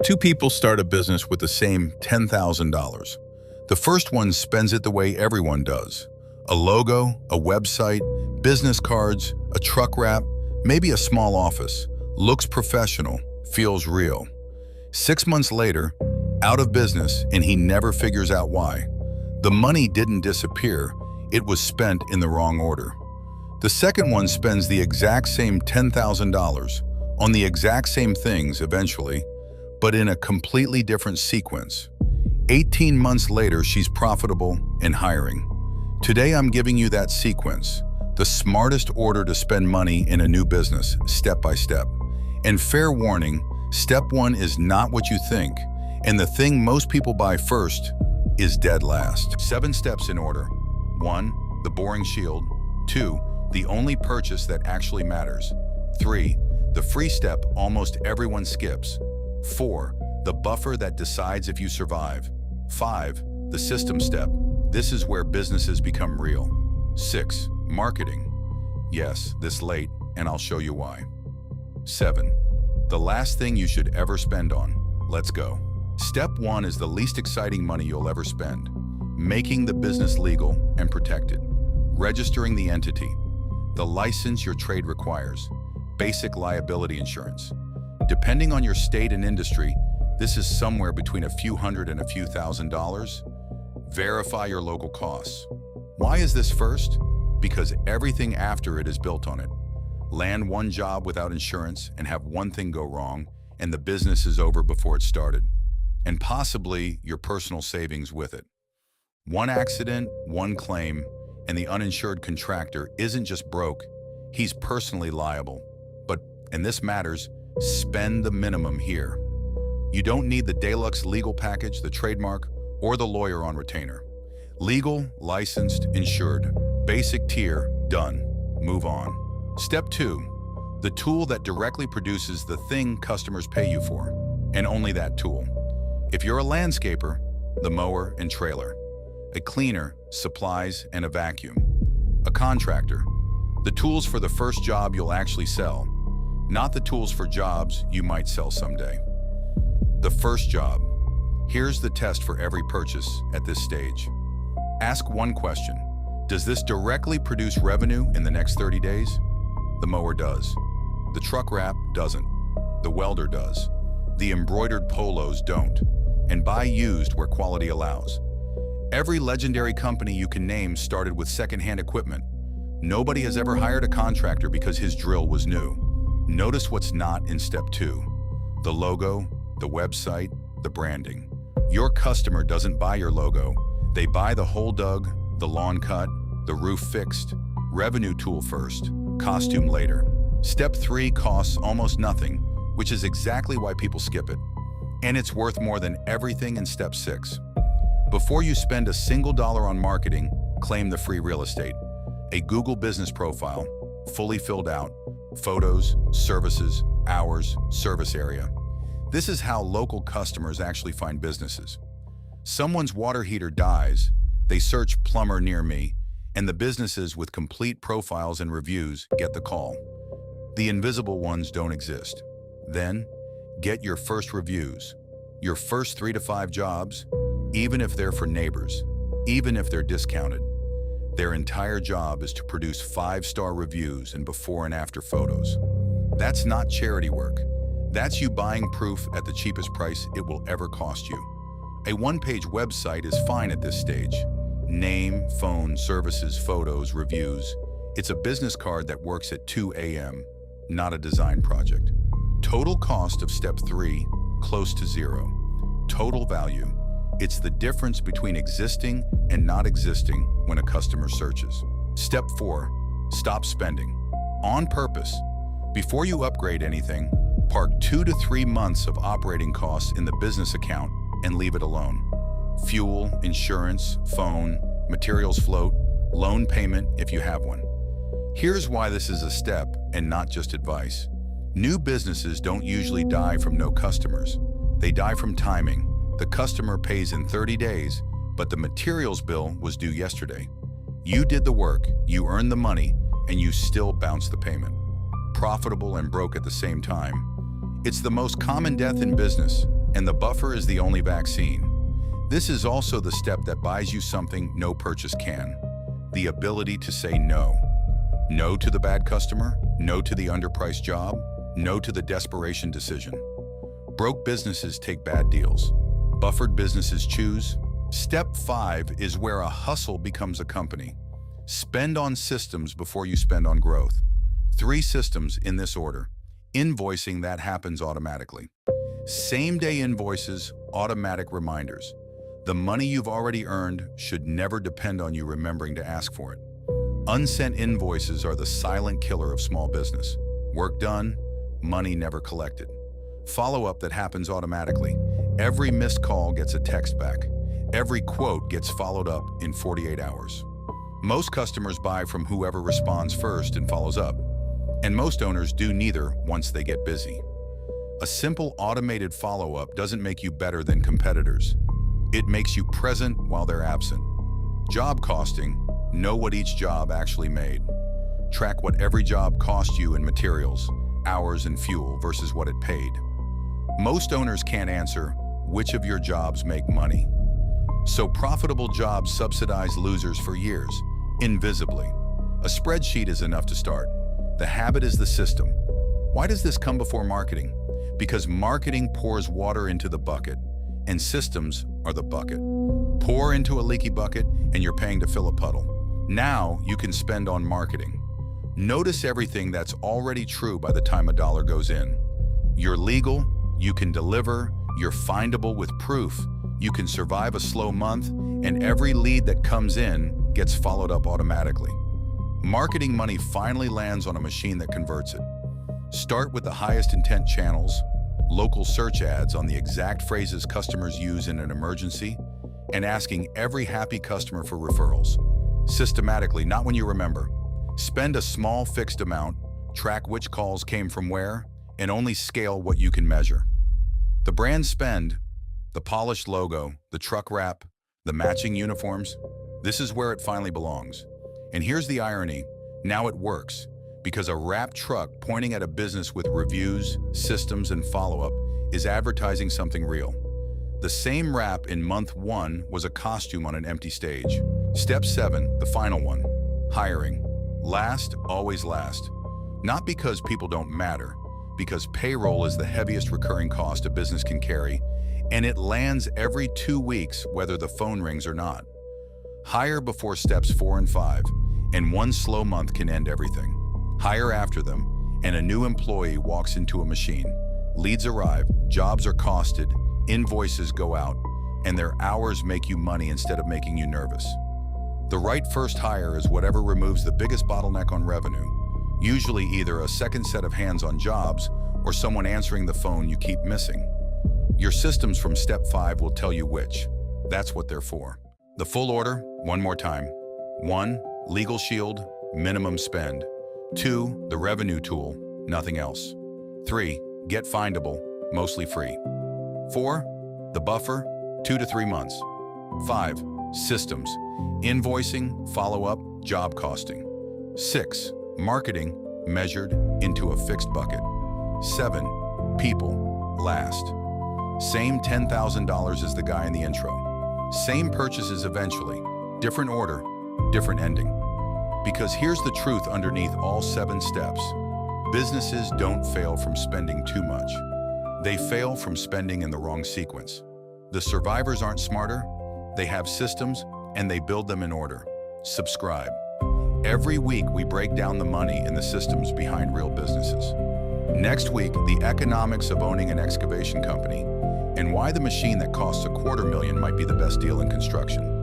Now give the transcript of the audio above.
Two people start a business with the same $10,000. The first one spends it the way everyone does. A logo, a website, business cards, a truck wrap, maybe a small office. Looks professional, feels real. 6 months later, out of business, and he never figures out why. The money didn't disappear, it was spent in the wrong order. The second one spends the exact same $10,000 on the exact same things eventually, but in a completely different sequence. 18 months later, she's profitable and hiring. Today, I'm giving you that sequence, the smartest order to spend money in a new business, step by step. And fair warning, step one is not what you think, and the thing most people buy first is dead last. 7 steps in order. 1. The boring shield. 2. The only purchase that actually matters. 3. The free step almost everyone skips. 4. The buffer that decides if you survive. 5. The system step. This is where businesses become real. 6. Marketing. Yes, this late, and I'll show you why. 7. The last thing you should ever spend on. Let's go. Step 1 is the least exciting money you'll ever spend. Making the business legal and protected. Registering the entity. The license your trade requires. Basic liability insurance. Depending on your state and industry, this is somewhere between a few hundred and a few $1,000s. Verify your local costs. Why is this first? Because everything after it is built on it. Land one job without insurance and have one thing go wrong, and the business is over before it started. And possibly your personal savings with it. One accident, one claim, and the uninsured contractor isn't just broke, he's personally liable. But, and this matters, spend the minimum here. You don't need the deluxe legal package, the trademark, or the lawyer on retainer. Legal, licensed, insured. Basic tier, done. Move on. Step 2. The tool that directly produces the thing customers pay you for, and only that tool. If you're a landscaper, the mower and trailer. A cleaner, supplies, and a vacuum. A contractor, the tools for the first job you'll actually sell, not the tools for jobs you might sell someday. The first job. Here's the test for every purchase at this stage. Ask one question. Does this directly produce revenue in the next 30 days? The mower does. The truck wrap doesn't. The welder does. The embroidered polos don't. And buy used where quality allows. Every legendary company you can name started with secondhand equipment. Nobody has ever hired a contractor because his drill was new. Notice what's not in step 2. The logo, the website, the branding. Your customer doesn't buy your logo. They buy the hole dug, the lawn cut, the roof fixed. Revenue tool first, costume later. Step 3 costs almost nothing, which is exactly why people skip it. And it's worth more than everything in step 6. Before you spend a single dollar on marketing, claim the free real estate. A Google business profile, fully filled out, photos, services, hours, service area. This is how local customers actually find businesses. Someone's water heater dies, they search plumber near me, and the businesses with complete profiles and reviews get the call. The invisible ones don't exist. Then, get your first reviews, your first 3 to 5 jobs, even if they're for neighbors, even if they're discounted. Their entire job is to produce 5-star reviews and before and after photos. That's not charity work. That's you buying proof at the cheapest price it will ever cost you. A one-page website is fine at this stage. Name, phone, services, photos, reviews. It's a business card that works at 2 a.m., not a design project. Total cost of step 3, close to 0. Total value. It's the difference between existing and not existing when a customer searches. Step 4, stop spending. On purpose. Before you upgrade anything, park 2 to 3 months of operating costs in the business account and leave it alone. Fuel, insurance, phone, materials float, loan payment if you have one. Here's why this is a step and not just advice. New businesses don't usually die from no customers. They die from timing. The customer pays in 30 days, but the materials bill was due yesterday. You did the work, you earned the money, and you still bounce the payment. Profitable and broke at the same time. It's the most common death in business, And the buffer is the only vaccine. This is also the step that buys you something no purchase can: the ability to say no. No to the bad customer, no to the underpriced job, no to the desperation decision. Broke businesses take bad deals. Buffered businesses choose. Step 5 is where a hustle becomes a company. Spend on systems before you spend on growth. 3 systems in this order. Invoicing, that happens automatically. Same-day invoices, automatic reminders. The money you've already earned should never depend on you remembering to ask for it. Unsent invoices are the silent killer of small business. Work done, money never collected. Follow-up that happens automatically. Every missed call gets a text back. Every quote gets followed up in 48 hours. Most customers buy from whoever responds first and follows up. And most owners do neither once they get busy. A simple automated follow-up doesn't make you better than competitors. It makes you present while they're absent. Job costing: know what each job actually made. Track what every job cost you in materials, hours, and fuel versus what it paid. Most owners can't answer which of your jobs make money. So profitable jobs subsidize losers for years, invisibly. A spreadsheet is enough to start. The habit is the system. Why does this come before marketing? Because marketing pours water into the bucket, and systems are the bucket. Pour into a leaky bucket, and you're paying to fill a puddle. Now you can spend on marketing. Notice everything that's already true by the time a dollar goes in. You're legal, you can deliver, you're findable with proof, you can survive a slow month, and every lead that comes in gets followed up automatically. Marketing money finally lands on a machine that converts it. Start with the highest intent channels, local search ads on the exact phrases customers use in an emergency, and asking every happy customer for referrals. Systematically, not when you remember. Spend a small fixed amount, track which calls came from where, and only scale what you can measure. The brand spend, the polished logo, the truck wrap, the matching uniforms, this is where it finally belongs. And here's the irony: now it works, because a wrapped truck pointing at a business with reviews, systems, and follow-up is advertising something real. The same wrap in month 1 was a costume on an empty stage. Step 7, the final one: hiring. Last, always last. Not because people don't matter, because payroll is the heaviest recurring cost a business can carry, and it lands every 2 weeks whether the phone rings or not. Hire before steps 4 and 5, and one slow month can end everything. Hire after them, and a new employee walks into a machine. Leads arrive, jobs are costed, invoices go out, and their hours make you money instead of making you nervous. The right first hire is whatever removes the biggest bottleneck on revenue, usually either a second set of hands on jobs or someone answering the phone you keep missing. Your systems from step 5 will tell you which. That's what they're for. The full order, one more time. 1, legal shield, minimum spend. 2, the revenue tool, nothing else. 3, get findable, mostly free. 4, the buffer, 2 to 3 months. 5, systems, invoicing, follow-up, job costing. 6, marketing, measured into a fixed bucket. 7, people, last. Same $10,000 as the guy in the intro. Same purchases eventually, different order, different ending. Because here's the truth underneath all 7 steps. Businesses don't fail from spending too much. They fail from spending in the wrong sequence. The survivors aren't smarter, they have systems, and they build them in order. Subscribe. Every week we break down the money and the systems behind real businesses. Next week, the economics of owning an excavation company, and why the machine that costs $250,000 might be the best deal in construction.